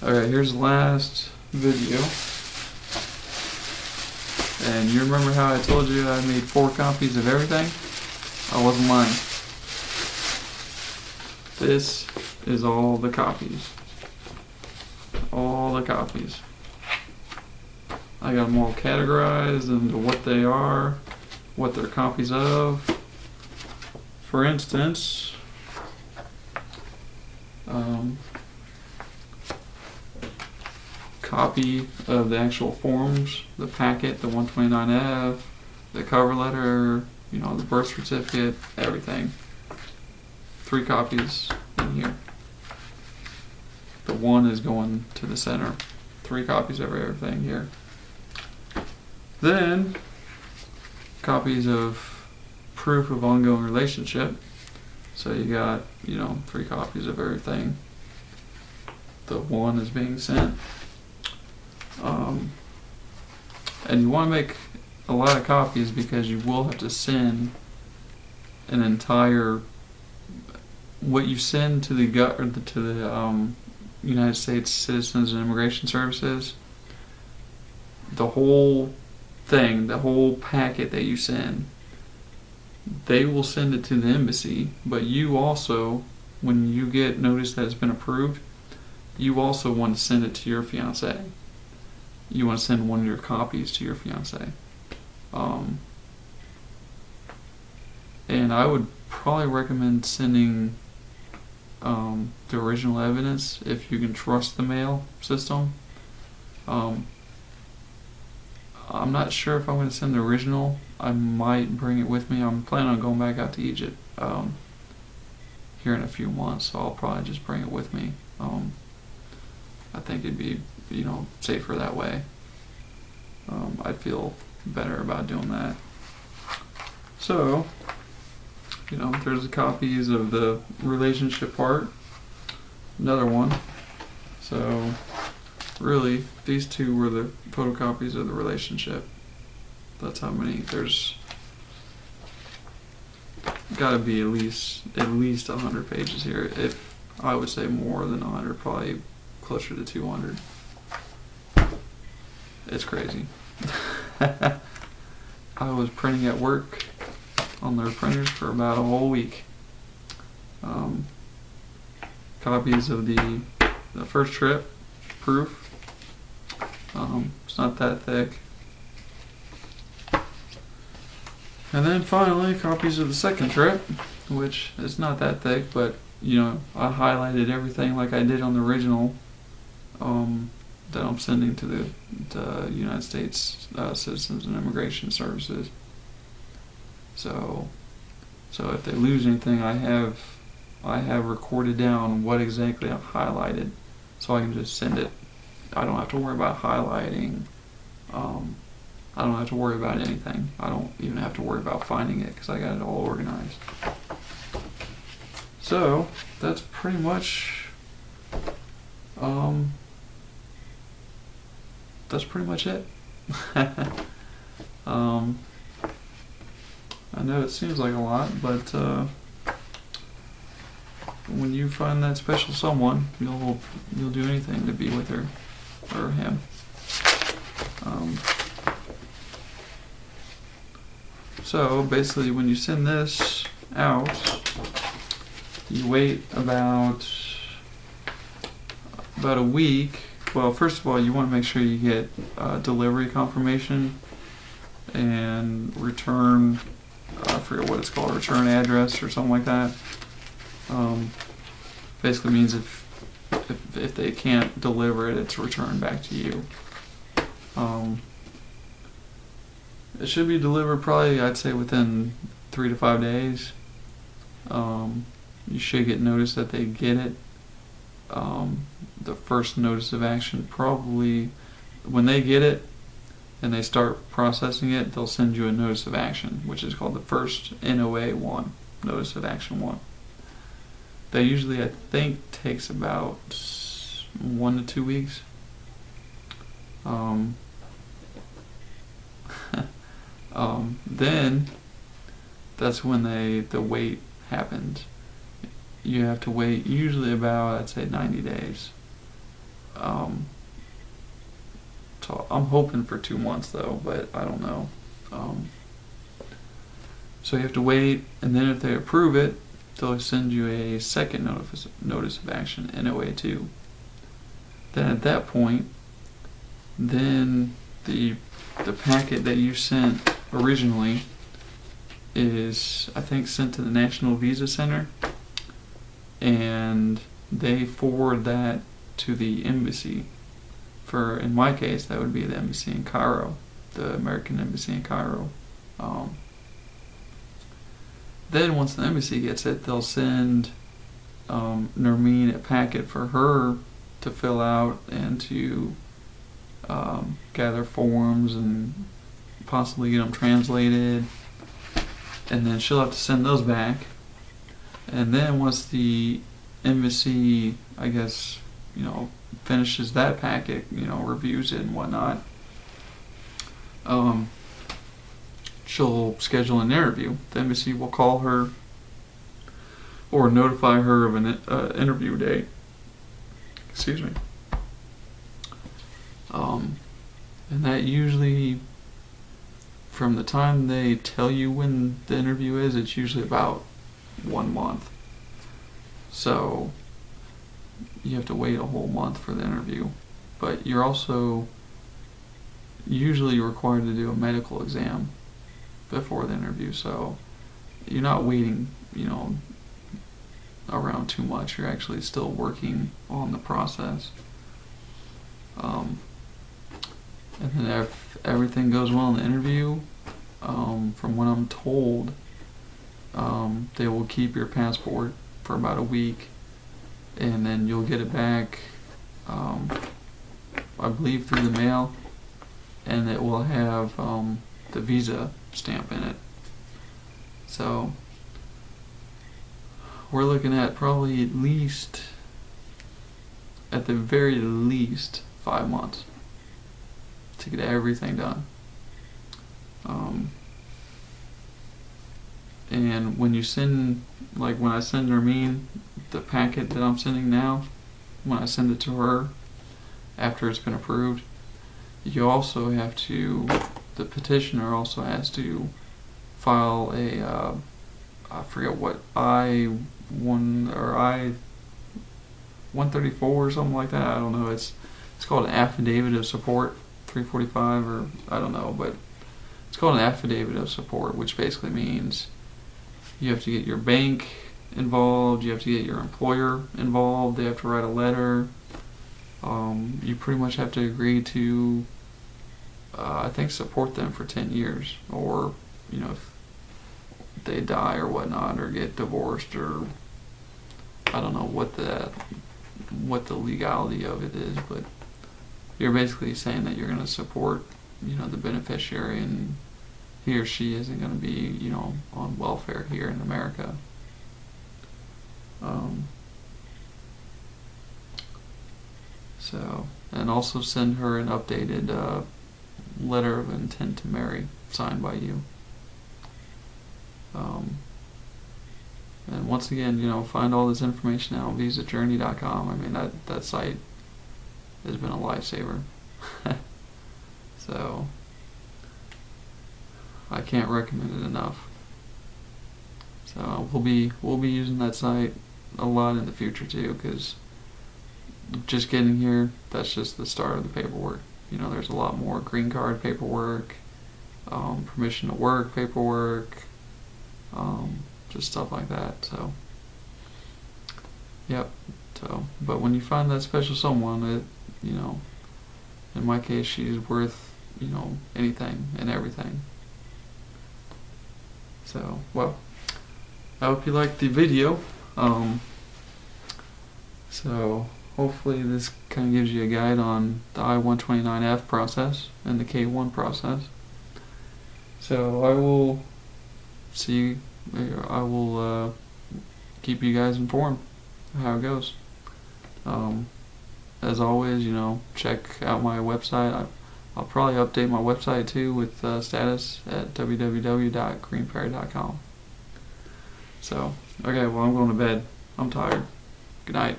Alright, here's the last video. And you remember how I told you I made 4 copies of everything? I wasn't lying. This is all the copies. All the copies. I got them all categorized into what they are, what they're copies of. For instance, copy of the actual forms, the packet, the 129F, the cover letter, you know, the birth certificate, everything. 3 copies in here. The 1 is going to the center. 3 copies of everything here. Then, copies of proof of ongoing relationship. So you got, you know, 3 copies of everything. The 1 is being sent. And you want to make a lot of copies because you will have to send an entire, what you send to the United States Citizens and Immigration Services, the whole thing, the whole packet that you send, they will send it to the embassy, but you also, when you get notice that it's been approved, you also want to send it to your fiance. You want to send one of your copies to your fiance. And I would probably recommend sending the original evidence if you can trust the mail system. I'm not sure if I'm going to send the original. I might bring it with me. I'm planning on going back out to Egypt here in a few months, so I'll probably just bring it with me. I think it'd be, you know, safer that way. I'd feel better about doing that. So, you know, there's the copies of the relationship part. Another one. So, really, these 2 were the photocopies of the relationship. That's how many. There's got to be at least 100 pages here. If I would say more than 100, probably closer to 200. It's crazy. I was printing at work on their printers for about a whole week. Copies of the first trip proof. It's not that thick. And then finally, copies of the second trip, which is not that thick, but you know, I highlighted everything like I did on the original that I'm sending to the United States Citizens and Immigration Services. So if they lose anything, I have recorded down what exactly I've highlighted, so I can just send it. I don't have to worry about highlighting. I don't have to worry about anything. I don't even have to worry about finding it because I got it all organized. So that's pretty much it. I know it seems like a lot, but when you find that special someone, you'll do anything to be with her or him. So basically, when you send this out, you wait about a week. Well, first of all, you want to make sure you get delivery confirmation and return, I forget what it's called, return address or something like that. Basically means if they can't deliver it, it's returned back to you. It should be delivered probably, I'd say, within 3 to 5 days. You should get notice that they get it. The first notice of action, probably when they get it and they start processing it, they'll send you a notice of action, which is called the first NOA 1, notice of action 1. That usually, I think, takes about 1 to 2 weeks. Then that's when the wait happens. You have to wait usually about, I'd say, 90 days. I'm hoping for 2 months though, but I don't know. So you have to wait, and then if they approve it, they'll send you a second notice of action, NOA2. Then at that point, then the packet that you sent originally is, I think, sent to the National Visa Center, and they forward that to the embassy. In my case, that would be the embassy in Cairo, the American embassy in Cairo. Then once the embassy gets it, they'll send Nermeen a packet for her to fill out and to gather forms and possibly get them translated, and then she'll have to send those back. And then once the embassy, I guess, finishes that packet, reviews it and whatnot, she'll schedule an interview. The embassy will call her or notify her of an interview date. Excuse me. And that usually, from the time they tell you when the interview is, it's usually about 1 month. So you have to wait a whole month for the interview. But you're also usually required to do a medical exam before the interview, so you're not waiting, around too much. You're actually still working on the process. And then if everything goes well in the interview, from what I'm told, they will keep your passport for about a week, and then you'll get it back, I believe, through the mail, and it will have the visa stamp in it. So we're looking at probably at the very least 5 months to get everything done. And when you send, like when I send Nermeen the packet that I'm sending now, when I send it to her after it's been approved, you also have to, the petitioner also has to file a, I forget what, I-1 or I-134 or something like that. I don't know. It's called an affidavit of support, 345, or I don't know, but it's called an affidavit of support, which basically means you have to get your bank involved, you have to get your employer involved, they have to write a letter. You pretty much have to agree to, I think, support them for 10 years, or, if they die or whatnot, or get divorced, or I don't know what the legality of it is, but you're basically saying that you're going to support, the beneficiary, and he or she isn't going to be, on welfare here in America. So, and also send her an updated letter of intent to marry signed by you. And once again, find all this information out on VisaJourney.com. I mean, that site has been a lifesaver. So I can't recommend it enough. So we'll be using that site a lot in the future too, because just getting here, that's just the start of the paperwork. There's a lot more green card paperwork, permission to work paperwork, just stuff like that. So, yep. So, but when you find that special someone, in my case, she's worth, anything and everything. So, well, I hope you liked the video. So hopefully this kind of gives you a guide on the I-129F process and the K1 process. So I will keep you guys informed of how it goes. As always, check out my website. I'll probably update my website too with status at www.greenprairie.com. So, okay, well, I'm going to bed. I'm tired. Good night.